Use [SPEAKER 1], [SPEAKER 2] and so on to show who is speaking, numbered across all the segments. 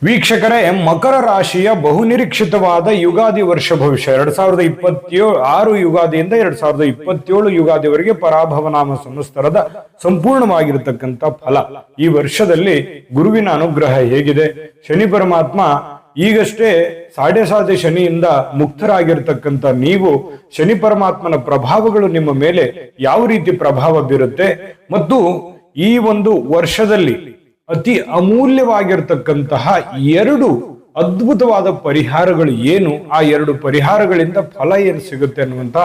[SPEAKER 1] ವೀಕ್ಷಕರೇ, ಮಕರ ರಾಶಿಯ ಬಹುನಿರೀಕ್ಷಿತವಾದ ಯುಗಾದಿ ವರ್ಷ ಭವಿಷ್ಯ 2026 ಯುಗಾದಿಯಿಂದ 2027 ಯುಗಾದಿವರೆಗೆ ಪರಾಭವನಾಮ ಸಂವತ್ಸರದ ಸಂಪೂರ್ಣವಾಗಿರತಕ್ಕಂಥ ಫಲ. ಈ ವರ್ಷದಲ್ಲಿ ಗುರುವಿನ ಅನುಗ್ರಹ ಹೇಗಿದೆ? ಶನಿ ಪರಮಾತ್ಮ ಈಗಷ್ಟೇ 7.5 ಶನಿಯಿಂದ ಮುಕ್ತರಾಗಿರ್ತಕ್ಕಂಥ ನೀವು ಶನಿ ಪರಮಾತ್ಮನ ಪ್ರಭಾವಗಳು ನಿಮ್ಮ ಮೇಲೆ ಯಾವ ರೀತಿ ಪ್ರಭಾವ ಬೀರುತ್ತೆ ಮತ್ತು ಈ ಒಂದು ವರ್ಷದಲ್ಲಿ ಅತಿ ಅಮೂಲ್ಯವಾಗಿರ್ತಕ್ಕಂತಹ 2 ಅದ್ಭುತವಾದ ಪರಿಹಾರಗಳು ಏನು, ಆ 2 ಪರಿಹಾರಗಳಿಂದ ಫಲ ಏನು ಸಿಗುತ್ತೆ ಅನ್ನುವಂತ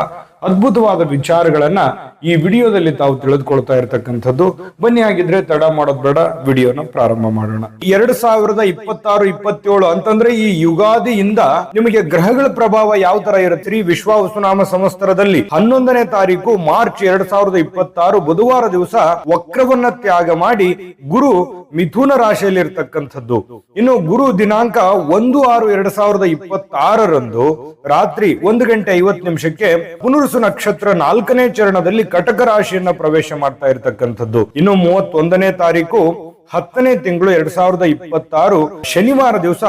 [SPEAKER 1] ಅದ್ಭುತವಾದ ವಿಚಾರಗಳನ್ನ ಈ ವಿಡಿಯೋದಲ್ಲಿ ತಾವು ತಿಳಿದುಕೊಳ್ತಾ ಇರತಕ್ಕಂಥದ್ದು. ಬನ್ನಿ, ಆಗಿದ್ರೆ ತಡ ಮಾಡೋದ್ ಬೇಡ, ವಿಡಿಯೋನ ಪ್ರಾರಂಭ ಮಾಡೋಣ. 2026-27 ಅಂತಂದ್ರೆ ಈ ಯುಗಾದಿಯಿಂದ ನಿಮಗೆ ಗ್ರಹಗಳ ಪ್ರಭಾವ ಯಾವ ತರ ಇರುತ್ತೆ? ವಿಶ್ವಾವಸುನಾಮ ಸಂವತ್ಸರದಲ್ಲಿ 11ನೇ ತಾರೀಕು ಮಾರ್ಚ್ 2026 ಬುಧವಾರ ದಿವಸ ವಕ್ರವನ್ನ ತ್ಯಾಗ ಮಾಡಿ ಗುರು ಮಿಥುನ ರಾಶಿಯಲ್ಲಿ ಇರ್ತಕ್ಕಂಥದ್ದು. ಇನ್ನು ಗುರು ದಿನಾಂಕ 1/6/2026 ರಾತ್ರಿ 1:50 ಪುನರ್ವಸು ನಕ್ಷತ್ರ 4ನೇ ಚರಣದಲ್ಲಿ ಕಟಕ ರಾಶಿಯನ್ನ ಪ್ರವೇಶ ಮಾಡ್ತಾ ಇರ್ತಕ್ಕಂಥದ್ದು. ಇನ್ನು 31ನೇ ತಾರೀಕು 10ನೇ ತಿಂಗಳು 2026 ಶನಿವಾರ ದಿವಸ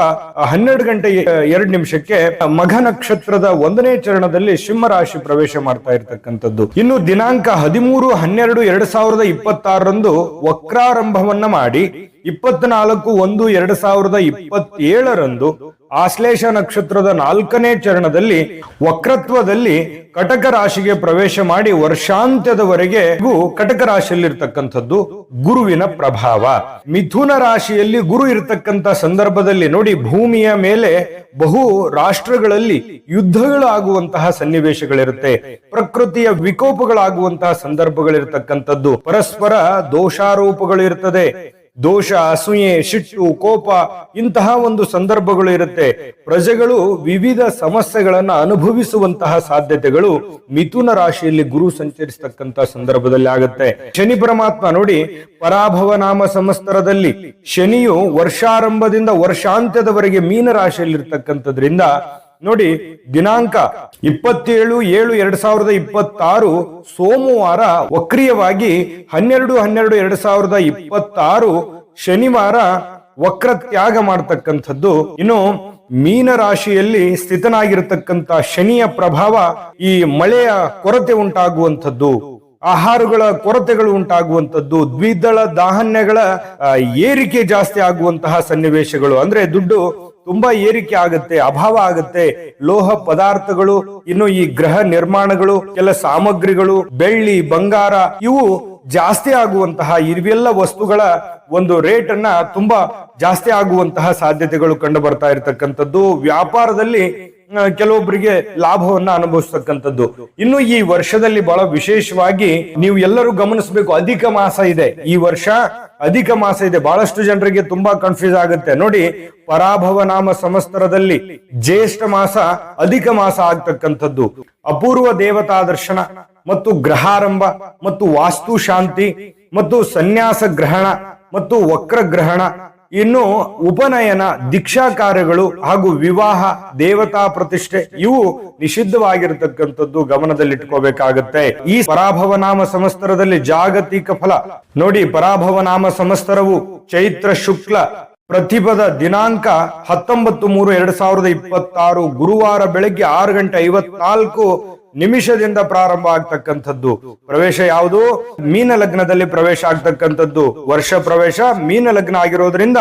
[SPEAKER 1] 12:02 ಮಘ ನಕ್ಷತ್ರದ 1ನೇ ಚರಣದಲ್ಲಿ ಸಿಂಹ ರಾಶಿ ಪ್ರವೇಶ ಮಾಡ್ತಾ ಇರ್ತಕ್ಕಂಥದ್ದು. ಇನ್ನು ದಿನಾಂಕ 13/1/2026 ವಕ್ರಾರಂಭವನ್ನ ಮಾಡಿ 24/1/2027 ಆಶ್ಲೇಷ ನಕ್ಷತ್ರದ 4ನೇ ಚರಣದಲ್ಲಿ ವಕ್ರತ್ವದಲ್ಲಿ ಕಟಕ ರಾಶಿಗೆ ಪ್ರವೇಶ ಮಾಡಿ ವರ್ಷಾಂತ್ಯದವರೆಗೆ ಕಟಕ ರಾಶಿಯಲ್ಲಿರ್ತಕ್ಕಂಥದ್ದು ಗುರುವಿನ ಪ್ರಭಾವ. ಮಿಥುನ ರಾಶಿಯಲ್ಲಿ ಗುರು ಇರತಕ್ಕಂತ ಸಂದರ್ಭದಲ್ಲಿ ನೋಡಿ, ಭೂಮಿಯ ಮೇಲೆ ಬಹು ರಾಷ್ಟ್ರಗಳಲ್ಲಿ ಯುದ್ಧಗಳಾಗುವಂತಹ ಸನ್ನಿವೇಶಗಳಿರುತ್ತೆ, ಪ್ರಕೃತಿಯ ವಿಕೋಪಗಳಾಗುವಂತಹ ಸಂದರ್ಭಗಳಿರ್ತಕ್ಕಂಥದ್ದು, ಪರಸ್ಪರ ದೋಷಾರೋಪಗಳು ಇರ್ತದೆ, ದೋಷ, ಅಸೂಯೆ, ಸಿಟ್ಟು, ಕೋಪ ಇಂತಹ ಒಂದು ಸಂದರ್ಭಗಳು ಇರುತ್ತೆ. ಪ್ರಜೆಗಳು ವಿವಿಧ ಸಮಸ್ಯೆಗಳನ್ನ ಅನುಭವಿಸುವಂತಹ ಸಾಧ್ಯತೆಗಳು ಮಿಥುನ ರಾಶಿಯಲ್ಲಿ ಗುರು ಸಂಚರಿಸತಕ್ಕಂತ ಸಂದರ್ಭದಲ್ಲಿ ಆಗುತ್ತೆ. ಶನಿ ಪರಮಾತ್ಮ ನೋಡಿ, ಪರಾಭವ ನಾಮ ಸಂವತ್ಸರದಲ್ಲಿ ಶನಿಯು ವರ್ಷಾರಂಭದಿಂದ ವರ್ಷಾಂತ್ಯದವರೆಗೆ ಮೀನ ರಾಶಿಯಲ್ಲಿ ಇರ್ತಕ್ಕಂಥದ್ರಿಂದ ನೋಡಿ, ದಿನಾಂಕ 27/7/2026 ಸೋಮವಾರ ವಕ್ರಿಯವಾಗಿ 12/12/2026 ಶನಿವಾರ ವಕ್ರ ತ್ಯಾಗ ಮಾಡತಕ್ಕಂಥದ್ದು. ಇನ್ನು ಮೀನ ರಾಶಿಯಲ್ಲಿ ಸ್ಥಿತನಾಗಿರ್ತಕ್ಕಂಥ ಶನಿಯ ಪ್ರಭಾವ ಈ ಮಳೆಯ ಕೊರತೆ ಉಂಟಾಗುವಂಥದ್ದು, ಆಹಾರಗಳ ಕೊರತೆಗಳು ಉಂಟಾಗುವಂಥದ್ದು, ದ್ವಿದಳ ಧಾನ್ಯಗಳ ಏರಿಕೆ ಜಾಸ್ತಿ ಆಗುವಂತಹ ಸನ್ನಿವೇಶಗಳು, ಅಂದ್ರೆ ದುಡ್ಡು ತುಂಬಾ ಏರಿಕೆ ಆಗುತ್ತೆ, ಅಭಾವ ಆಗುತ್ತೆ. ಲೋಹ ಪದಾರ್ಥಗಳು, ಇನ್ನು ಈ ಗೃಹ ನಿರ್ಮಾಣಗಳು, ಕೆಲ ಸಾಮಗ್ರಿಗಳು, ಬೆಳ್ಳಿ, ಬಂಗಾರ ಇವು ಜಾಸ್ತಿ ಆಗುವಂತಹ, ಇವೆಲ್ಲ ವಸ್ತುಗಳ ಒಂದು ರೇಟ್ ಅನ್ನ ತುಂಬಾ ಜಾಸ್ತಿ ಆಗುವಂತಹ ಸಾಧ್ಯತೆಗಳು ಕಂಡು ಬರ್ತಾ ಇರತಕ್ಕಂಥದ್ದು. ವ್ಯಾಪಾರದಲ್ಲಿ ಕೆಲವೊಬ್ಬರಿಗೆ ಲಾಭವನ್ನ ಅನುಭವಿಸ್ತಕ್ಕಂಥದ್ದು. ಇನ್ನು ಈ ವರ್ಷದಲ್ಲಿ ಬಹಳ ವಿಶೇಷವಾಗಿ ನೀವು ಎಲ್ಲರೂ ಗಮನಿಸಬೇಕು, ಅಧಿಕ ಮಾಸ ಇದೆ. ಈ ವರ್ಷ ಅಧಿಕ ಮಾಸ ಇದೆ. ಬಹಳಷ್ಟು ಜನರಿಗೆ ತುಂಬಾ ಕನ್ಫ್ಯೂಸ್ ಆಗುತ್ತೆ ನೋಡಿ. ಪರಾಭವ ನಾಮ ಸಂವತ್ಸರದಲ್ಲಿ ಜ್ಯೇಷ್ಠ ಮಾಸ ಅಧಿಕ ಮಾಸ ಆಗ್ತಕ್ಕಂಥದ್ದು. ಅಪೂರ್ವ ದೇವತಾ ದರ್ಶನ ಮತ್ತು ಗ್ರಹಾರಂಭ ಮತ್ತು ವಾಸ್ತು ಶಾಂತಿ ಮತ್ತು ಸನ್ಯಾಸ ಗ್ರಹಣ ಮತ್ತು ವಕ್ರ ಗ್ರಹಣ, ಇನ್ನು ಉಪನಯನ, ದೀಕ್ಷಾ ಕಾರ್ಯಗಳು ಹಾಗೂ ವಿವಾಹ, ದೇವತಾ ಪ್ರತಿಷ್ಠೆ ಇವು ನಿಷಿದ್ಧವಾಗಿರತಕ್ಕಂಥದ್ದು ಗಮನದಲ್ಲಿಟ್ಕೋಬೇಕಾಗತ್ತೆ. ಈ ಪರಾಭವ ನಾಮ ಸಂವತ್ಸರದಲ್ಲಿ ಜಾಗತಿಕ ಫಲ ನೋಡಿ, ಪರಾಭವ ನಾಮ ಸಂವತ್ಸರವು ಚೈತ್ರ ಶುಕ್ಲ ಪ್ರತಿಪದ ದಿನಾಂಕ 19/3/2026 ಗುರುವಾರ ಬೆಳಗ್ಗೆ 6:54 ಪ್ರಾರಂಭ ಆಗ್ತಕ್ಕಂಥದ್ದು. ಪ್ರವೇಶ ಯಾವುದು? ಮೀನ ಲಗ್ನದಲ್ಲಿ ಪ್ರವೇಶ ಆಗ್ತಕ್ಕಂಥದ್ದು. ವರ್ಷ ಪ್ರವೇಶ ಮೀನ ಲಗ್ನ ಆಗಿರೋದ್ರಿಂದ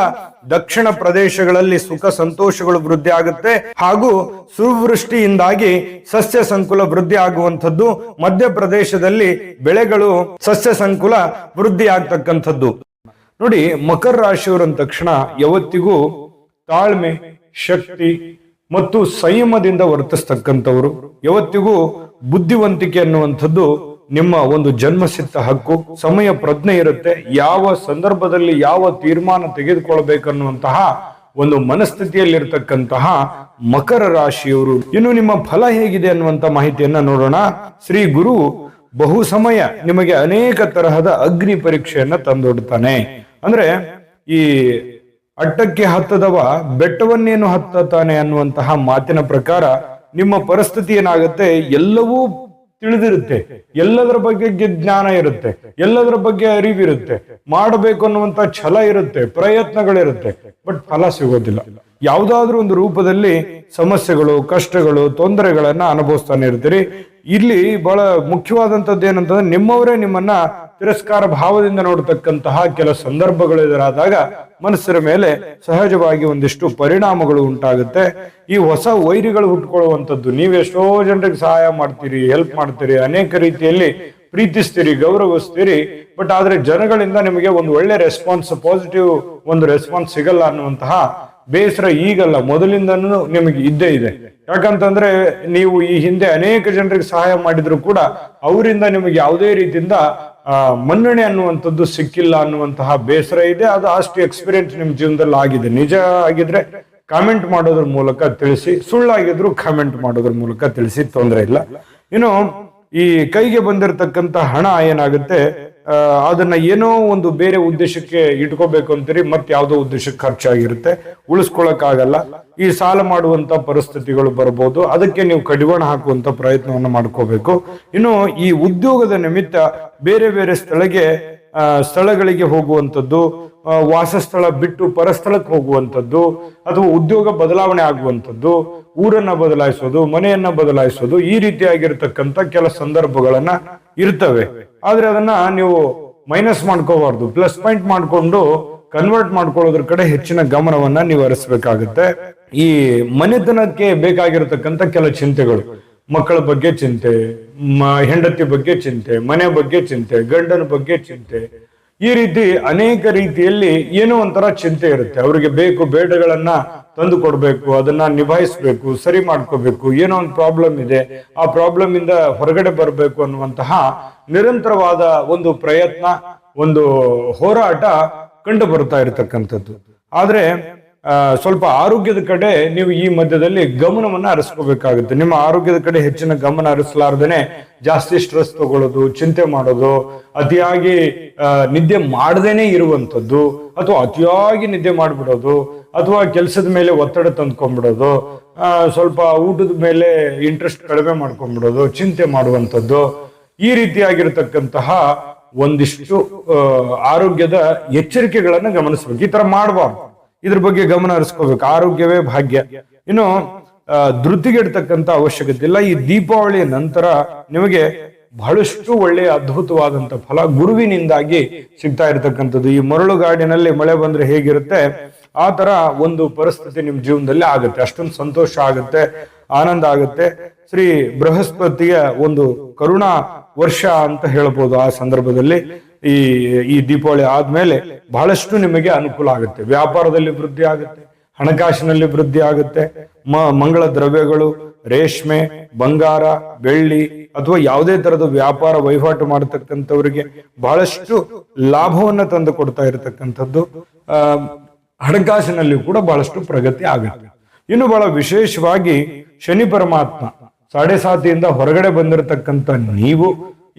[SPEAKER 1] ದಕ್ಷಿಣ ಪ್ರದೇಶಗಳಲ್ಲಿ ಸುಖ ಸಂತೋಷಗಳು ವೃದ್ಧಿ ಆಗುತ್ತೆ ಹಾಗೂ ಸುವೃಷ್ಟಿಯಿಂದಾಗಿ ಸಸ್ಯ ಸಂಕುಲ ವೃದ್ಧಿ ಆಗುವಂಥದ್ದು. ಮಧ್ಯಪ್ರದೇಶದಲ್ಲಿ ಬೆಳೆಗಳು ಸಸ್ಯ ಸಂಕುಲ ವೃದ್ಧಿ ಆಗ್ತಕ್ಕಂಥದ್ದು. ನೋಡಿ, ಮಕರ ರಾಶಿಯವರು ಅಂದ ತಕ್ಷಣ ಯಾವತ್ತಿಗೂ ತಾಳ್ಮೆ, ಶಕ್ತಿ ಮತ್ತು ಸಂಯಮದಿಂದ ವರ್ತಿಸ್ತಕ್ಕಂಥವ್ರು. ಯಾವತ್ತಿಗೂ ಬುದ್ಧಿವಂತಿಕೆ ಅನ್ನುವಂಥದ್ದು ನಿಮ್ಮ ಒಂದು ಜನ್ಮಸಿದ್ಧ ಹಕ್ಕು. ಸಮಯ ಪ್ರಜ್ಞೆ ಇರುತ್ತೆ, ಯಾವ ಸಂದರ್ಭದಲ್ಲಿ ಯಾವ ತೀರ್ಮಾನ ತೆಗೆದುಕೊಳ್ಬೇಕನ್ನುವಂತಹ ಒಂದು ಮನಸ್ಥಿತಿಯಲ್ಲಿರ್ತಕ್ಕಂತಹ ಮಕರ ರಾಶಿಯವರು. ಇನ್ನು ನಿಮ್ಮ ಫಲ ಹೇಗಿದೆ ಅನ್ನುವಂತ ಮಾಹಿತಿಯನ್ನ ನೋಡೋಣ. ಶ್ರೀ ಗುರು ಬಹು ಸಮಯ ನಿಮಗೆ ಅನೇಕ ತರಹದ ಅಗ್ನಿ ಪರೀಕ್ಷೆಯನ್ನ ತಂದೊಡ್ತಾನೆ. ಅಂದ್ರೆ ಈ ಅಟ್ಟಕ್ಕೆ ಹತ್ತದವ ಬೆಟ್ಟವನ್ನೇನು ಹತ್ತತಾನೆ ಅನ್ನುವಂತಹ ಮಾತಿನ ಪ್ರಕಾರ ನಿಮ್ಮ ಪರಿಸ್ಥಿತಿ ಏನಾಗುತ್ತೆ, ಎಲ್ಲವೂ ತಿಳಿದಿರುತ್ತೆ, ಎಲ್ಲದರ ಬಗ್ಗೆ ಜ್ಞಾನ ಇರುತ್ತೆ, ಎಲ್ಲದರ ಬಗ್ಗೆ ಅರಿವಿರುತ್ತೆ, ಮಾಡಬೇಕು ಅನ್ನುವಂತ ಛಲ ಇರುತ್ತೆ, ಪ್ರಯತ್ನಗಳಿರುತ್ತೆ, ಬಟ್ ಫಲ ಸಿಗೋದಿಲ್ಲ. ಯಾವುದಾದ್ರೂ ಒಂದು ರೂಪದಲ್ಲಿ ಸಮಸ್ಯೆಗಳು, ಕಷ್ಟಗಳು, ತೊಂದರೆಗಳನ್ನ ಅನುಭವಿಸ್ತಾನೆ ಇರ್ತೀರಿ. ಇಲ್ಲಿ ಬಹಳ ಮುಖ್ಯವಾದಂತದ್ದು ಏನಂತಂದ್ರೆ, ನಿಮ್ಮವರೇ ನಿಮ್ಮನ್ನ ತಿರಸ್ಕಾರ ಭಾವದಿಂದ ನೋಡ್ತಕ್ಕಂತಹ ಕೆಲ ಸಂದರ್ಭಗಳು ಎದುರಾದಾಗ ಮನಸ್ಸಿನ ಮೇಲೆ ಸಹಜವಾಗಿ ಒಂದಿಷ್ಟು ಪರಿಣಾಮಗಳು ಉಂಟಾಗುತ್ತೆ. ಈ ಹೊಸ ವೈರಿಗಳು ಹುಟ್ಕೊಳ್ಳುವಂಥದ್ದು. ನೀವೆಷ್ಟೋ ಜನರಿಗೆ ಸಹಾಯ ಮಾಡ್ತೀರಿ, ಹೆಲ್ಪ್ ಮಾಡ್ತೀರಿ, ಅನೇಕ ರೀತಿಯಲ್ಲಿ ಪ್ರೀತಿಸ್ತೀರಿ, ಗೌರವಿಸ್ತೀರಿ, ಬಟ್ ಆದ್ರೆ ಜನಗಳಿಂದ ನಿಮಗೆ ಒಂದು ಒಳ್ಳೆ ರೆಸ್ಪಾನ್ಸ್, ಪಾಸಿಟಿವ್ ಒಂದು ರೆಸ್ಪಾನ್ಸ್ ಸಿಗಲ್ಲ ಅನ್ನುವಂತಹ ಬೇಸರ ಈಗಲ್ಲ, ಮೊದಲಿಂದನೂ ನಿಮಗೆ ಇದ್ದೇ ಇದೆ. ಯಾಕಂತಂದ್ರೆ ನೀವು ಈ ಹಿಂದೆ ಅನೇಕ ಜನರಿಗೆ ಸಹಾಯ ಮಾಡಿದ್ರು ಕೂಡ ಅವರಿಂದ ನಿಮಗೆ ಯಾವುದೇ ರೀತಿಯಿಂದ ಮನ್ನಣೆ ಅನ್ನುವಂಥದ್ದು ಸಿಕ್ಕಿಲ್ಲ ಅನ್ನುವಂತಹ ಬೇಸರ ಇದೆ. ಅದು ಅಷ್ಟು ಎಕ್ಸ್ಪೀರಿಯನ್ಸ್ ನಿಮ್ ಜೀವನದಲ್ಲಿ ಆಗಿದೆ. ನಿಜ ಆಗಿದ್ರೆ ಕಾಮೆಂಟ್ ಮಾಡೋದ್ರ ಮೂಲಕ ತಿಳಿಸಿ, ಸುಳ್ಳಾಗಿದ್ರು ಕಾಮೆಂಟ್ ಮಾಡೋದ್ರ ಮೂಲಕ ತಿಳಿಸಿ, ತೊಂದರೆ ಇಲ್ಲ. ಇನ್ನು ಈ ಕೈಗೆ ಬಂದಿರತಕ್ಕಂತ ಹಣ ಏನಾಗುತ್ತೆ, ಅದನ್ನ ಏನೋ ಒಂದು ಬೇರೆ ಉದ್ದೇಶಕ್ಕೆ ಇಟ್ಕೋಬೇಕು ಅಂತೀರಿ, ಮತ್ತೆ ಯಾವುದೋ ಉದ್ದೇಶಕ್ಕೆ ಖರ್ಚಾಗಿರುತ್ತೆ, ಉಳಿಸ್ಕೊಳಕ್ಕಾಗಲ್ಲ. ಈ ಸಾಲ ಮಾಡುವಂತ ಪರಿಸ್ಥಿತಿಗಳು ಬರ್ಬೋದು. ಅದಕ್ಕೆ ನೀವು ಕಡಿವಾಣ ಹಾಕುವಂತ ಪ್ರಯತ್ನವನ್ನು ಮಾಡ್ಕೋಬೇಕು. ಇನ್ನು ಈ ಉದ್ಯೋಗದ ನಿಮಿತ್ತ ಬೇರೆ ಬೇರೆ ಸ್ಥಳಗಳಿಗೆ ಹೋಗುವಂಥದ್ದು, ವಾಸಸ್ಥಳ ಬಿಟ್ಟು ಪರಸ್ಥಳಕ್ಕೆ ಹೋಗುವಂಥದ್ದು, ಅಥವಾ ಉದ್ಯೋಗ ಬದಲಾವಣೆ ಆಗುವಂಥದ್ದು, ಊರನ್ನ ಬದಲಾಯಿಸೋದು, ಮನೆಯನ್ನ ಬದಲಾಯಿಸೋದು, ಈ ರೀತಿಯಾಗಿರ್ತಕ್ಕಂಥ ಕೆಲ ಸಂದರ್ಭಗಳನ್ನ ಇರ್ತವೆ. ಆದ್ರೆ ಅದನ್ನ ನೀವು ಮೈನಸ್ ಮಾಡ್ಕೋಬಾರ್ದು, ಪ್ಲಸ್ ಪಾಯಿಂಟ್ ಮಾಡ್ಕೊಂಡು ಕನ್ವರ್ಟ್ ಮಾಡ್ಕೊಳ್ಳೋದ್ರ ಕಡೆ ಹೆಚ್ಚಿನ ಗಮನವನ್ನ ನೀವು ಹರಿಸಬೇಕಾಗುತ್ತೆ. ಈ ಮನೆತನಕ್ಕೆ ಬೇಕಾಗಿರತಕ್ಕಂತ ಕೆಲ ಚಿಂತೆಗಳು, ಮಕ್ಕಳ ಬಗ್ಗೆ ಚಿಂತೆ, ಹೆಂಡತಿ ಬಗ್ಗೆ ಚಿಂತೆ, ಮನೆ ಬಗ್ಗೆ ಚಿಂತೆ, ಗಂಡನ ಬಗ್ಗೆ ಚಿಂತೆ, ಈ ರೀತಿ ಅನೇಕ ರೀತಿಯಲ್ಲಿ ಏನೋ ಒಂಥರ ಚಿಂತೆ ಇರುತ್ತೆ. ಅವರಿಗೆ ಬೇಕು ಬೇಡಗಳನ್ನ ತಂದು ಕೊಡ್ಬೇಕು, ಅದನ್ನ ನಿಭಾಯಿಸ್ಬೇಕು, ಸರಿ ಮಾಡ್ಕೋಬೇಕು, ಏನೋ ಒಂದು ಪ್ರಾಬ್ಲಮ್ ಇದೆ, ಆ ಪ್ರಾಬ್ಲಮ್ ಇಂದ ಹೊರಗಡೆ ಬರಬೇಕು ಅನ್ನುವಂತಹ ನಿರಂತರವಾದ ಒಂದು ಪ್ರಯತ್ನ, ಒಂದು ಹೋರಾಟ ಕಂಡು ಬರ್ತಾ ಇರತಕ್ಕಂಥದ್ದು. ಆದ್ರೆ ಸ್ವಲ್ಪ ಆರೋಗ್ಯದ ಕಡೆ ನೀವು ಈ ಮಧ್ಯದಲ್ಲಿ ಗಮನವನ್ನ ಹರಿಸ್ಕೋಬೇಕಾಗುತ್ತೆ. ನಿಮ್ಮ ಆರೋಗ್ಯದ ಕಡೆ ಹೆಚ್ಚಿನ ಗಮನ ಹರಿಸಲಾರ್ದೇನೆ ಜಾಸ್ತಿ ಸ್ಟ್ರೆಸ್ ತಗೊಳ್ಳೋದು, ಚಿಂತೆ ಮಾಡೋದು, ಅತಿಯಾಗಿ ನಿದ್ದೆ ಮಾಡದೇನೆ ಇರುವಂಥದ್ದು, ಅಥವಾ ಅತಿಯಾಗಿ ನಿದ್ದೆ ಮಾಡ್ಬಿಡೋದು, ಅಥವಾ ಕೆಲಸದ ಮೇಲೆ ಒತ್ತಡ ತಂದ್ಕೊಂಡ್ಬಿಡೋದು, ಸ್ವಲ್ಪ ಊಟದ ಮೇಲೆ ಇಂಟ್ರೆಸ್ಟ್ ಕಡಿಮೆ ಮಾಡ್ಕೊಂಡ್ಬಿಡೋದು, ಚಿಂತೆ ಮಾಡುವಂಥದ್ದು, ಈ ರೀತಿಯಾಗಿರ್ತಕ್ಕಂತಹ ಒಂದಿಷ್ಟು ಆರೋಗ್ಯದ ಎಚ್ಚರಿಕೆಗಳನ್ನ ಗಮನಿಸ್ಬೇಕು. ಈ ತರ ಮಾಡಬಾರ್ದು, ಇದ್ರ ಬಗ್ಗೆ ಗಮನ ಹರಿಸ್ಕೋಬೇಕು. ಆರೋಗ್ಯವೇ ಭಾಗ್ಯ. ಇನ್ನು ಧೃತಿಗೆಡ್ತಕ್ಕಂತ ಅವಶ್ಯಕತೆ ಇಲ್ಲ. ಈ ದೀಪಾವಳಿಯ ನಂತರ ನಿಮಗೆ ಬಹಳಷ್ಟು ಒಳ್ಳೆಯ ಅದ್ಭುತವಾದಂತ ಫಲ ಗುರುವಿನಿಂದಾಗಿ ಸಿಗ್ತಾ ಇರತಕ್ಕಂಥದ್ದು. ಈ ಮರಳುಗಾಡಿನಲ್ಲಿ ಮಳೆ ಬಂದ್ರೆ ಹೇಗಿರುತ್ತೆ, ಆ ತರ ಒಂದು ಪರಿಸ್ಥಿತಿ ನಿಮ್ ಜೀವನದಲ್ಲಿ ಆಗುತ್ತೆ. ಅಷ್ಟೊಂದು ಸಂತೋಷ ಆಗುತ್ತೆ, ಆನಂದ ಆಗುತ್ತೆ. ಶ್ರೀ ಬೃಹಸ್ಪತಿಯ ಒಂದು ಕರುಣಾ ವರ್ಷ ಅಂತ ಹೇಳ್ಬೋದು. ಆ ಸಂದರ್ಭದಲ್ಲಿ ಈ ದೀಪಾವಳಿ ಆದ್ಮೇಲೆ ಬಹಳಷ್ಟು ನಿಮಗೆ ಅನುಕೂಲ ಆಗುತ್ತೆ. ವ್ಯಾಪಾರದಲ್ಲಿ ವೃದ್ಧಿ ಆಗುತ್ತೆ, ಹಣಕಾಸಿನಲ್ಲಿ ವೃದ್ಧಿ ಆಗುತ್ತೆ. ಮಂಗಳ ದ್ರವ್ಯಗಳು, ರೇಷ್ಮೆ, ಬಂಗಾರ, ಬೆಳ್ಳಿ ಅಥವಾ ಯಾವುದೇ ತರದ ವ್ಯಾಪಾರ ವಹಿವಾಟು ಮಾಡತಕ್ಕಂಥವರಿಗೆ ಬಹಳಷ್ಟು ಲಾಭವನ್ನ ತಂದು ಕೊಡ್ತಾ ಇರತಕ್ಕಂಥದ್ದು. ಹಣಕಾಸಿನಲ್ಲಿ ಕೂಡ ಬಹಳಷ್ಟು ಪ್ರಗತಿ ಆಗುತ್ತೆ. ಇನ್ನು ಬಹಳ ವಿಶೇಷವಾಗಿ ಶನಿ ಪರಮಾತ್ಮ 7.5 ಹೊರಗಡೆ ಬಂದಿರತಕ್ಕಂಥ ನೀವು,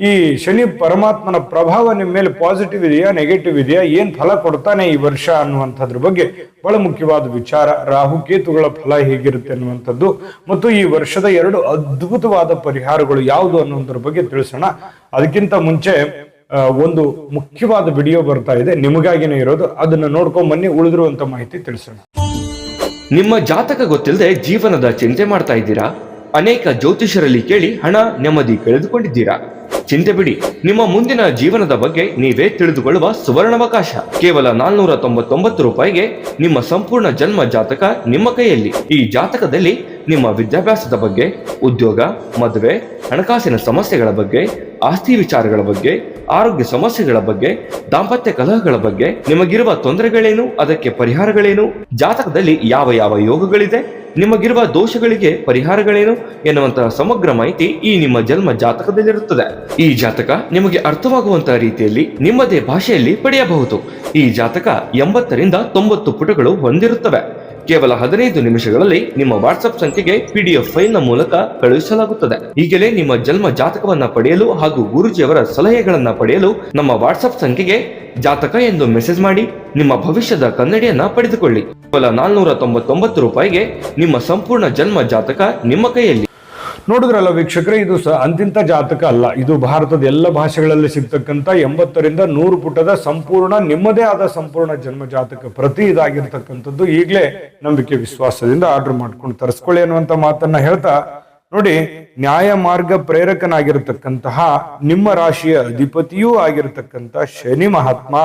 [SPEAKER 1] ಈ ಶನಿ ಪರಮಾತ್ಮನ ಪ್ರಭಾವ ನಿಮ್ಮ ಮೇಲೆ ಪಾಸಿಟಿವ್ ಇದೆಯಾ, ನೆಗೆಟಿವ್ ಇದೆಯಾ, ಏನ್ ಫಲ ಕೊಡ್ತಾನೆ ಈ ವರ್ಷ ಅನ್ನುವಂಥದ್ರ ಬಗ್ಗೆ ಬಹಳ ಮುಖ್ಯವಾದ ವಿಚಾರ. ರಾಹುಕೇತುಗಳ ಫಲ ಹೇಗಿರುತ್ತೆ ಅನ್ನುವಂಥದ್ದು, ಮತ್ತು ಈ ವರ್ಷದ 2 ಅದ್ಭುತವಾದ ಪರಿಹಾರಗಳು ಯಾವುದು ಅನ್ನೋದ್ರ ಬಗ್ಗೆ ತಿಳಿಸೋಣ. ಅದಕ್ಕಿಂತ ಮುಂಚೆ ಒಂದು ಮುಖ್ಯವಾದ ವಿಡಿಯೋ ಬರ್ತಾ ಇದೆ, ನಿಮಗಾಗಿನೇ ಇರೋದು. ಅದನ್ನ ನೋಡ್ಕೊಂಡ್ ಬನ್ನಿ, ಉಳಿದಿರುವಂತ ಮಾಹಿತಿ ತಿಳಿಸೋಣ.
[SPEAKER 2] ನಿಮ್ಮ ಜಾತಕ ಗೊತ್ತಿಲ್ಲದೆ ಜೀವನದ ಚಿಂತೆ ಮಾಡ್ತಾ ಇದ್ದೀರಾ? ಅನೇಕ ಜ್ಯೋತಿಷರಲ್ಲಿ ಕೇಳಿ ಹಣ, ನೆಮ್ಮದಿ ಕಳೆದುಕೊಂಡಿದ್ದೀರಾ? ಚಿಂತೆ ಬಿಡಿ, ನಿಮ್ಮ ಮುಂದಿನ ಜೀವನದ ಬಗ್ಗೆ ನೀವೇ ತಿಳಿದುಕೊಳ್ಳುವ ಸುವರ್ಣಾವಕಾಶ. ಕೇವಲ 499 ರೂಪಾಯಿಗೆ ನಿಮ್ಮ ಸಂಪೂರ್ಣ ಜನ್ಮ ಜಾತಕ ನಿಮ್ಮ ಕೈಯಲ್ಲಿ. ಈ ಜಾತಕದಲ್ಲಿ ನಿಮ್ಮ ವಿದ್ಯಾಭ್ಯಾಸದ ಬಗ್ಗೆ, ಉದ್ಯೋಗ, ಮದುವೆ, ಹಣಕಾಸಿನ ಸಮಸ್ಯೆಗಳ ಬಗ್ಗೆ, ಆಸ್ತಿ ವಿಚಾರಗಳ ಬಗ್ಗೆ, ಆರೋಗ್ಯ ಸಮಸ್ಯೆಗಳ ಬಗ್ಗೆ, ದಾಂಪತ್ಯ ಕಲಹಗಳ ಬಗ್ಗೆ, ನಿಮಗಿರುವ ತೊಂದರೆಗಳೇನು, ಅದಕ್ಕೆ ಪರಿಹಾರಗಳೇನು, ಜಾತಕದಲ್ಲಿ ಯಾವ ಯಾವ ಯೋಗಗಳಿದೆ, ನಿಮಗಿರುವ ದೋಷಗಳಿಗೆ ಪರಿಹಾರಗಳೇನು ಎನ್ನುವಂತಹ ಸಮಗ್ರ ಮಾಹಿತಿ ಈ ನಿಮ್ಮ ಜನ್ಮ ಜಾತಕದಲ್ಲಿರುತ್ತದೆ. ಈ ಜಾತಕ ನಿಮಗೆ ಅರ್ಥವಾಗುವಂತಹ ರೀತಿಯಲ್ಲಿ ನಿಮ್ಮದೇ ಭಾಷೆಯಲ್ಲಿ ಪಡೆಯಬಹುದು. ಈ ಜಾತಕ 80 ರಿಂದ 90 ಪುಟಗಳು ಹೊಂದಿರುತ್ತವೆ. ಕೇವಲ 15 ನಿಮಿಷಗಳಲ್ಲಿ ನಿಮ್ಮ ವಾಟ್ಸ್ಆಪ್ ಸಂಖ್ಯೆಗೆ PDF ಫೈಲ್ ನ ಮೂಲಕ ಕಳುಹಿಸಲಾಗುತ್ತದೆ. ಈಗಲೇ ನಿಮ್ಮ ಜನ್ಮ ಜಾತಕವನ್ನ ಪಡೆಯಲು ಹಾಗೂ ಗುರುಜಿಯವರ ಸಲಹೆಗಳನ್ನ ಪಡೆಯಲು ನಮ್ಮ ವಾಟ್ಸ್ಆಪ್ ಸಂಖ್ಯೆಗೆ ಜಾತಕ ಎಂದು ಮೆಸೇಜ್ ಮಾಡಿ ನಿಮ್ಮ ಭವಿಷ್ಯದ ಕನ್ನಡಿಯನ್ನ ಪಡೆದುಕೊಳ್ಳಿ. ಕೇವಲ 499 ರೂಪಾಯಿಗೆ ನಿಮ್ಮ ಸಂಪೂರ್ಣ ಜನ್ಮ ಜಾತಕ ನಿಮ್ಮ ಕೈಯಲ್ಲಿ.
[SPEAKER 1] ನೋಡಿದ್ರಲ್ಲ ವೀಕ್ಷಕರೇ, ಇದು ಅಂತಿಂತ ಜಾತಕ ಅಲ್ಲ. ಇದು ಭಾರತದ ಎಲ್ಲ ಭಾಷೆಗಳಲ್ಲಿ ಸಿಗ್ತಕ್ಕಂಥ 80ರಿಂದ 100 ಪುಟದ ಸಂಪೂರ್ಣ ನಿಮ್ಮದೇ ಆದ ಸಂಪೂರ್ಣ ಜನ್ಮ ಜಾತಕ ಪ್ರತಿ ಇದಾಗಿರ್ತಕ್ಕಂಥದ್ದು. ಈಗಲೇ ನಂಬಿಕೆ ವಿಶ್ವಾಸದಿಂದ ಆರ್ಡರ್ ಮಾಡ್ಕೊಂಡು ತರಿಸ್ಕೊಳ್ಳಿ ಅನ್ನುವಂತ ಮಾತನ್ನ ಹೇಳ್ತಾ, ನೋಡಿ, ನ್ಯಾಯ ಮಾರ್ಗ ಪ್ರೇರಕನಾಗಿರತಕ್ಕಂತಹ ನಿಮ್ಮ ರಾಶಿಯ ಅಧಿಪತಿಯೂ ಆಗಿರತಕ್ಕಂತ ಶನಿ ಮಹಾತ್ಮ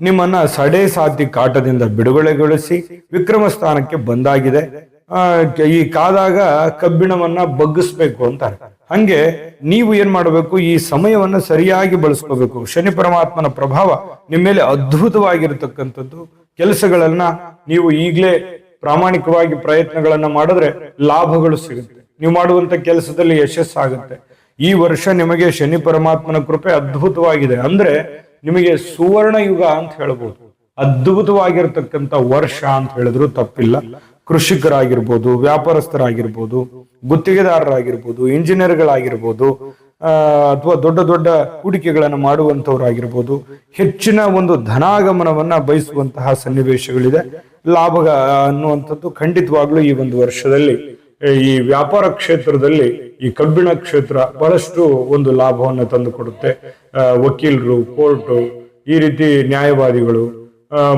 [SPEAKER 1] ನಿಮ್ಮನ್ನ ಸಡೆ ಸಾತಿ ಕಾಟದಿಂದ ಬಿಡುಗಡೆಗೊಳಿಸಿ ವಿಕ್ರಮ ಸ್ಥಾನಕ್ಕೆ ಬಂದಾಗಿದೆ. ಈ ಕಾದಾಗ ಕಬ್ಬಿಣವನ್ನ ಬಗ್ಗಿಸ್ಬೇಕು ಅಂತಾರೆ. ಹಂಗೆ ನೀವು ಏನ್ ಮಾಡಬೇಕು, ಈ ಸಮಯವನ್ನ ಸರಿಯಾಗಿ ಬಳಸ್ಕೋಬೇಕು. ಶನಿ ಪರಮಾತ್ಮನ ಪ್ರಭಾವ ನಿಮ್ಮ ಮೇಲೆ ಅದ್ಭುತವಾಗಿರತಕ್ಕಂಥದ್ದು. ಕೆಲಸಗಳನ್ನ ನೀವು ಈಗಲೇ ಪ್ರಾಮಾಣಿಕವಾಗಿ ಪ್ರಯತ್ನಗಳನ್ನ ಮಾಡಿದ್ರೆ ಲಾಭಗಳು ಸಿಗುತ್ತೆ. ನೀವು ಮಾಡುವಂತ ಕೆಲಸದಲ್ಲಿ ಯಶಸ್ಸಾಗುತ್ತೆ. ಈ ವರ್ಷ ನಿಮಗೆ ಶನಿ ಪರಮಾತ್ಮನ ಕೃಪೆ ಅದ್ಭುತವಾಗಿದೆ. ಅಂದ್ರೆ ನಿಮಗೆ ಸುವರ್ಣ ಯುಗ ಅಂತ ಹೇಳ್ಬೋದು. ಅದ್ಭುತವಾಗಿರ್ತಕ್ಕಂಥ ವರ್ಷ ಅಂತ ಹೇಳಿದ್ರು ತಪ್ಪಿಲ್ಲ. ಕೃಷಿಕರಾಗಿರ್ಬೋದು, ವ್ಯಾಪಾರಸ್ಥರಾಗಿರ್ಬೋದು, ಗುತ್ತಿಗೆದಾರರಾಗಿರ್ಬೋದು, ಇಂಜಿನಿಯರ್ಗಳಾಗಿರ್ಬೋದು, ಅಥವಾ ದೊಡ್ಡ ದೊಡ್ಡ ಹೂಡಿಕೆಗಳನ್ನು ಮಾಡುವಂತವರಾಗಿರ್ಬೋದು, ಹೆಚ್ಚಿನ ಒಂದು ಧನಾಗಮನವನ್ನ ಬಯಸುವಂತಹ ಸನ್ನಿವೇಶಗಳಿದೆ. ಲಾಭ ಅನ್ನುವಂಥದ್ದು ಖಂಡಿತವಾಗ್ಲೂ ಈ ಒಂದು ವರ್ಷದಲ್ಲಿ ಈ ವ್ಯಾಪಾರ ಕ್ಷೇತ್ರದಲ್ಲಿ ಈ ಕಬ್ಬಿಣ ಕ್ಷೇತ್ರ ಬಹಳಷ್ಟು ಒಂದು ಲಾಭವನ್ನು ತಂದು ಕೊಡುತ್ತೆ. ವಕೀಲರು, ಕೋರ್ಟು, ಈ ರೀತಿ ನ್ಯಾಯವಾದಿಗಳು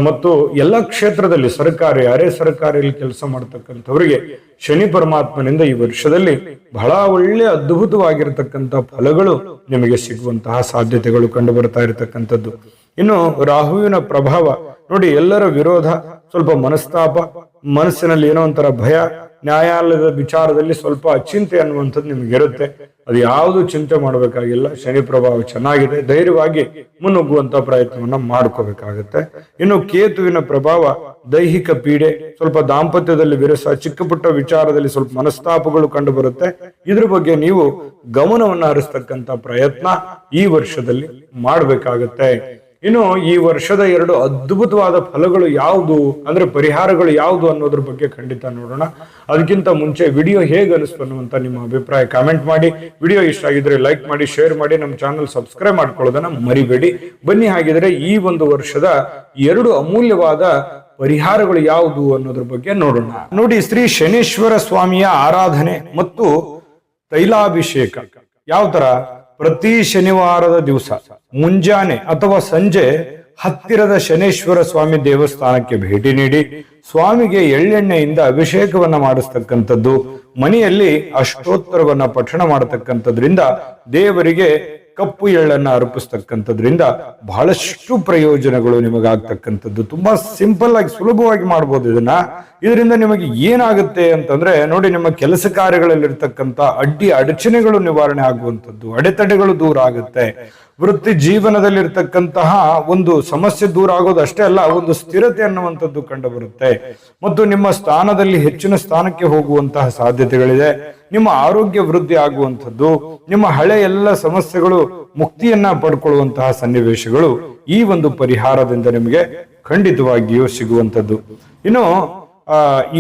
[SPEAKER 1] ಮತ್ತು ಎಲ್ಲ ಕ್ಷೇತ್ರದಲ್ಲಿ ಸರ್ಕಾರಿ, ಅರೆ ಸರ್ಕಾರಿಯಲ್ಲಿ ಕೆಲಸ ಮಾಡತಕ್ಕಂಥವರಿಗೆ ಶನಿ ಪರಮಾತ್ಮನಿಂದ ಈ ವರ್ಷದಲ್ಲಿ ಬಹಳ ಒಳ್ಳೆ ಅದ್ಭುತವಾಗಿರತಕ್ಕಂಥ ಫಲಗಳು ನಿಮಗೆ ಸಿಗುವಂತಹ ಸಾಧ್ಯತೆಗಳು ಕಂಡು ಬರ್ತಾ ಇರತಕ್ಕಂಥದ್ದು. ಇನ್ನು ರಾಹುವಿನ ಪ್ರಭಾವ ನೋಡಿ, ಎಲ್ಲರ ವಿರೋಧ, ಸ್ವಲ್ಪ ಮನಸ್ತಾಪ, ಮನಸ್ಸಿನಲ್ಲಿ ಏನೋ ಒಂಥರ ಭಯ, ನ್ಯಾಯಾಲಯದ ವಿಚಾರದಲ್ಲಿ ಸ್ವಲ್ಪ ಅಚಿಂತೆ ಅನ್ನುವಂಥದ್ದು ನಿಮ್ಗೆ ಇರುತ್ತೆ. ಅದು ಯಾವುದು ಚಿಂತೆ ಮಾಡಬೇಕಾಗಿಲ್ಲ. ಶನಿ ಪ್ರಭಾವ ಚೆನ್ನಾಗಿದೆ. ಧೈರ್ಯವಾಗಿ ಮುನ್ನುಗ್ಗುವಂತ ಪ್ರಯತ್ನವನ್ನ ಮಾಡ್ಕೋಬೇಕಾಗತ್ತೆ. ಇನ್ನು ಕೇತುವಿನ ಪ್ರಭಾವ ದೈಹಿಕ ಪೀಡೆ, ಸ್ವಲ್ಪ ದಾಂಪತ್ಯದಲ್ಲಿ ವಿರಸ, ಚಿಕ್ಕ ಪುಟ್ಟ ವಿಚಾರದಲ್ಲಿ ಸ್ವಲ್ಪ ಮನಸ್ತಾಪಗಳು ಕಂಡು ಬರುತ್ತೆ. ಇದ್ರ ಬಗ್ಗೆ ನೀವು ಗಮನವನ್ನ ಹರಿಸ್ತಕ್ಕಂಥ ಪ್ರಯತ್ನ ಈ ವರ್ಷದಲ್ಲಿ ಮಾಡ್ಬೇಕಾಗತ್ತೆ. ಇನ್ನು ಈ ವರ್ಷದ 2 ಅದ್ಭುತವಾದ ಫಲಗಳು ಯಾವುದು, ಅಂದ್ರೆ ಪರಿಹಾರಗಳು ಯಾವುದು ಅನ್ನೋದ್ರ ಬಗ್ಗೆ ಖಂಡಿತ ನೋಡೋಣ. ಅದಕ್ಕಿಂತ ಮುಂಚೆ ವಿಡಿಯೋ ಹೇಗೆ ಅನಿಸ್ತು ಅನ್ನುವಂತ ನಿಮ್ಮ ಅಭಿಪ್ರಾಯ ಕಾಮೆಂಟ್ ಮಾಡಿ. ವಿಡಿಯೋ ಇಷ್ಟ ಆಗಿದ್ರೆ ಲೈಕ್ ಮಾಡಿ, ಶೇರ್ ಮಾಡಿ, ನಮ್ಮ ಚಾನಲ್ ಸಬ್ಸ್ಕ್ರೈಬ್ ಮಾಡ್ಕೊಳ್ಳೋದನ್ನ ಮರಿಬೇಡಿ. ಬನ್ನಿ, ಹಾಗಿದ್ರೆ ಈ ಒಂದು ವರ್ಷದ 2 ಅಮೂಲ್ಯವಾದ ಪರಿಹಾರಗಳು ಯಾವುದು ಅನ್ನೋದ್ರ ಬಗ್ಗೆ ನೋಡೋಣ. ನೋಡಿ, ಶ್ರೀ ಶನೀಶ್ವರ ಸ್ವಾಮಿಯ ಆರಾಧನೆ ಮತ್ತು ತೈಲಾಭಿಷೇಕ ಯಾವ ತರ, ಪ್ರತಿ ಶನಿವಾರದ ದಿವಸ ಮುಂಜಾನೆ ಅಥವಾ ಸಂಜೆ ಹತ್ತಿರದ ಶನೇಶ್ವರ ಸ್ವಾಮಿ ದೇವಸ್ಥಾನಕ್ಕೆ ಭೇಟಿ ನೀಡಿ ಸ್ವಾಮಿಗೆ ಎಳ್ಳೆಣ್ಣೆಯಿಂದ ಅಭಿಷೇಕವನ್ನ ಮಾಡಿಸ್ತಕ್ಕಂಥದ್ದು, ಮನೆಯಲ್ಲಿ ಅಷ್ಟೋತ್ತರವನ್ನ ಪಠಣ ಮಾಡತಕ್ಕಂಥದ್ರಿಂದ, ದೇವರಿಗೆ ಕಪ್ಪು ಎಳ್ಳನ್ನ ಅರ್ಪಿಸ್ತಕ್ಕಂಥದ್ರಿಂದ ಬಹಳಷ್ಟು ಪ್ರಯೋಜನಗಳು ನಿಮಗಾಗ್ತಕ್ಕಂಥದ್ದು. ತುಂಬಾ ಸಿಂಪಲ್ ಆಗಿ ಸುಲಭವಾಗಿ ಮಾಡ್ಬೋದು ಇದರಿಂದ ನಿಮಗೆ ಏನಾಗುತ್ತೆ ಅಂತಂದ್ರೆ, ನೋಡಿ, ನಿಮ್ಮ ಕೆಲಸ ಕಾರ್ಯಗಳಲ್ಲಿರ್ತಕ್ಕಂಥ ಅಡಚಣೆಗಳು ನಿವಾರಣೆ ಆಗುವಂಥದ್ದು, ಅಡೆತಡೆಗಳು ದೂರ ಆಗುತ್ತೆ. ವೃತ್ತಿ ಜೀವನದಲ್ಲಿರ್ತಕ್ಕಂತಹ ಒಂದು ಸಮಸ್ಯೆ ದೂರ ಆಗೋದು ಅಷ್ಟೇ ಅಲ್ಲ, ಒಂದು ಸ್ಥಿರತೆ ಅನ್ನುವಂಥದ್ದು ಕಂಡು ಬರುತ್ತೆ. ಮತ್ತು ನಿಮ್ಮ ಸ್ಥಾನದಲ್ಲಿ ಹೆಚ್ಚಿನ ಸ್ಥಾನಕ್ಕೆ ಹೋಗುವಂತಹ ಸಾಧ್ಯತೆಗಳಿದೆ. ನಿಮ್ಮ ಆರೋಗ್ಯ ವೃದ್ಧಿ ಆಗುವಂಥದ್ದು, ನಿಮ್ಮ ಹಳೆ ಎಲ್ಲ ಸಮಸ್ಯೆಗಳು ಮುಕ್ತಿಯನ್ನ ಪಡ್ಕೊಳ್ಳುವಂತಹ ಸನ್ನಿವೇಶಗಳು ಈ ಒಂದು ಪರಿಹಾರದಿಂದ ನಿಮಗೆ ಖಂಡಿತವಾಗಿಯೂ ಸಿಗುವಂಥದ್ದು. ಇನ್ನು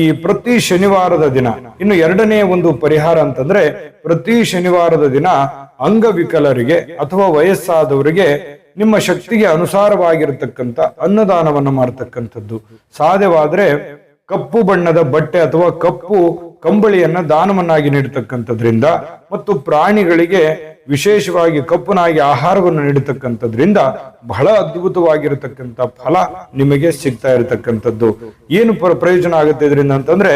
[SPEAKER 1] ಈ ಪ್ರತಿ ಶನಿವಾರದ ದಿನ, ಇನ್ನು 2ನೇ ಒಂದು ಪರಿಹಾರ ಅಂತಂದ್ರೆ, ಪ್ರತಿ ಶನಿವಾರದ ದಿನ ಅಂಗವಿಕಲರಿಗೆ ಅಥವಾ ವಯಸ್ಸಾದವರಿಗೆ ನಿಮ್ಮ ಶಕ್ತಿಗೆ ಅನುಸಾರವಾಗಿರತಕ್ಕಂಥ ಅನ್ನದಾನವನ್ನು ಮಾಡತಕ್ಕಂಥದ್ದು. ಸಾಧ್ಯವಾದ್ರೆ ಕಪ್ಪು ಬಣ್ಣದ ಬಟ್ಟೆ ಅಥವಾ ಕಪ್ಪು ಕಂಬಳಿಯನ್ನ ದಾನವನ್ನಾಗಿ ನೀಡತಕ್ಕಂಥದ್ರಿಂದ ಮತ್ತು ಪ್ರಾಣಿಗಳಿಗೆ ವಿಶೇಷವಾಗಿ ಕಪ್ಪುನಾಗಿ ಆಹಾರವನ್ನು ನೀಡತಕ್ಕಂಥದ್ರಿಂದ ಬಹಳ ಅದ್ಭುತವಾಗಿರತಕ್ಕಂಥ ಫಲ ನಿಮಗೆ ಸಿಗ್ತಾ ಇರತಕ್ಕಂಥದ್ದು. ಏನು ಪ್ರಯೋಜನ ಆಗುತ್ತೆ ಇದರಿಂದ ಅಂತಂದ್ರೆ,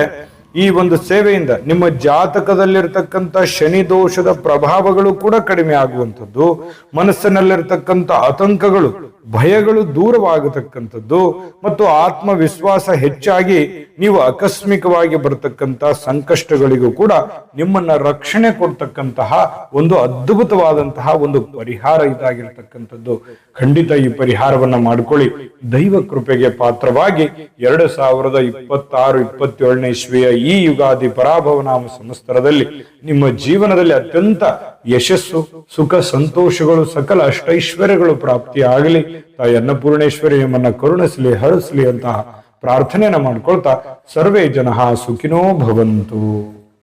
[SPEAKER 1] ಈ ಒಂದು ಸೇವೆಯಿಂದ ನಿಮ್ಮ ಜಾತಕದಲ್ಲಿರ್ತಕ್ಕಂಥ ಶನಿ ದೋಷದ ಪ್ರಭಾವಗಳು ಕೂಡ ಕಡಿಮೆ ಆಗುವಂಥದ್ದು, ಮನಸ್ಸಿನಲ್ಲಿರ್ತಕ್ಕಂಥ ಆತಂಕಗಳು, ಭಯಗಳು ದೂರವಾಗತಕ್ಕಂಥದ್ದು ಮತ್ತು ಆತ್ಮವಿಶ್ವಾಸ ಹೆಚ್ಚಾಗಿ ನೀವು ಆಕಸ್ಮಿಕವಾಗಿ ಬರತಕ್ಕಂಥ ಸಂಕಷ್ಟಗಳಿಗೂ ಕೂಡ ನಿಮ್ಮನ್ನ ರಕ್ಷಣೆ ಕೊಡ್ತಕ್ಕಂತಹ ಒಂದು ಅದ್ಭುತವಾದಂತಹ ಒಂದು ಪರಿಹಾರ ಇದಾಗಿರ್ತಕ್ಕಂಥದ್ದು. ಖಂಡಿತ ಈ ಪರಿಹಾರವನ್ನ ಮಾಡ್ಕೊಳ್ಳಿ. ದೈವ ಕೃಪೆಗೆ ಪಾತ್ರವಾಗಿ 2026-27ನೇ ಇಸ್ವಿಯ ಈ ಯುಗಾದಿ ಪರಾಭವನಾಮ ಸಂವತ್ಸರದಲ್ಲಿ ನಿಮ್ಮ ಜೀವನದಲ್ಲಿ ಅತ್ಯಂತ ಯಶಸ್ಸು, ಸುಖ, ಸಂತೋಷಗಳು, ಸಕಲ ಅಷ್ಟೈಶ್ವರ್ಯಗಳು ಪ್ರಾಪ್ತಿಯಾಗಲಿ. ತಾಯಿ ಅನ್ನಪೂರ್ಣೇಶ್ವರಿ ನಿಮ್ಮನ್ನ ಕರುಣಿಸಲಿ, ಹರಿಸಲಿ ಅಂತ ಪ್ರಾರ್ಥನೆಯನ್ನ ಮಾಡ್ಕೊಳ್ತಾ ಸರ್ವೇ ಜನಃ ಸುಖಿನೋ ಭವಂತು.